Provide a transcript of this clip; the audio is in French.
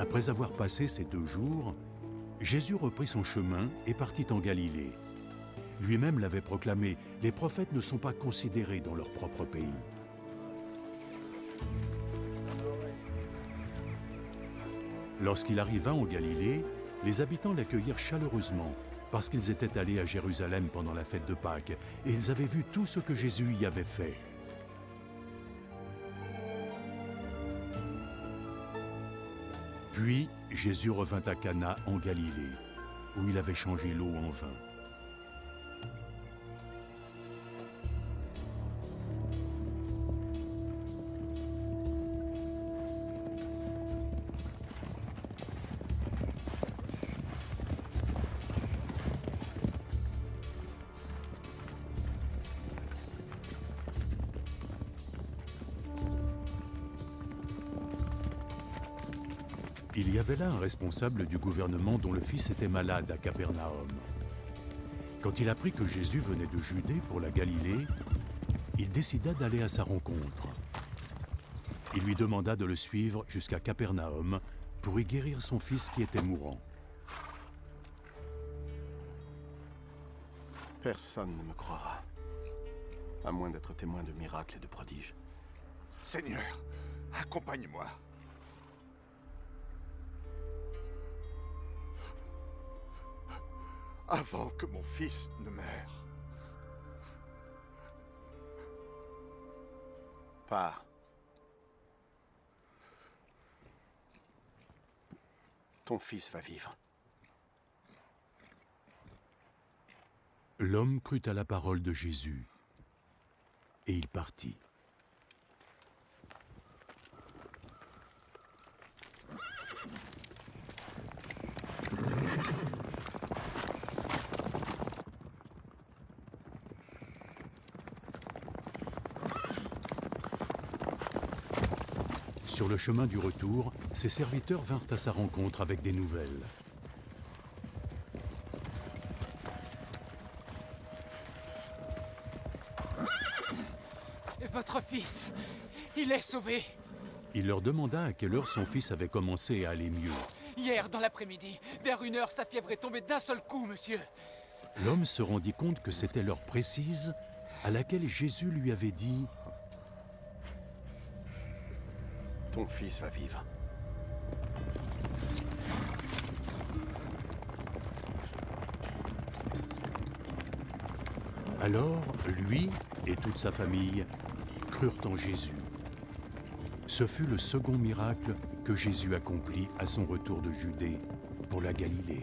Après avoir passé ces 2 jours, Jésus reprit son chemin et partit en Galilée. Lui-même l'avait proclamé, les prophètes ne sont pas considérés dans leur propre pays. Lorsqu'il arriva en Galilée, les habitants l'accueillirent chaleureusement parce qu'ils étaient allés à Jérusalem pendant la fête de Pâques et ils avaient vu tout ce que Jésus y avait fait. Puis Jésus revint à Cana en Galilée, où il avait changé l'eau en vin. Il y avait là un responsable du gouvernement dont le fils était malade à Capernaum. Quand il apprit que Jésus venait de Judée pour la Galilée, il décida d'aller à sa rencontre. Il lui demanda de le suivre jusqu'à Capernaum pour y guérir son fils qui était mourant. Personne ne me croira, à moins d'être témoin de miracles et de prodiges. Seigneur, accompagne-moi. Avant que mon fils ne meure. Pars. Ton fils va vivre. L'homme crut à la parole de Jésus, et il partit. Sur le chemin du retour, ses serviteurs vinrent à sa rencontre avec des nouvelles. Votre fils, il est sauvé. Il leur demanda à quelle heure son fils avait commencé à aller mieux. Hier, dans l'après-midi, vers 1h, sa fièvre est tombée d'un seul coup, monsieur. L'homme se rendit compte que c'était l'heure précise à laquelle Jésus lui avait dit « Ton fils va vivre. » Alors, lui et toute sa famille crurent en Jésus. Ce fut le second miracle que Jésus accomplit à son retour de Judée pour la Galilée.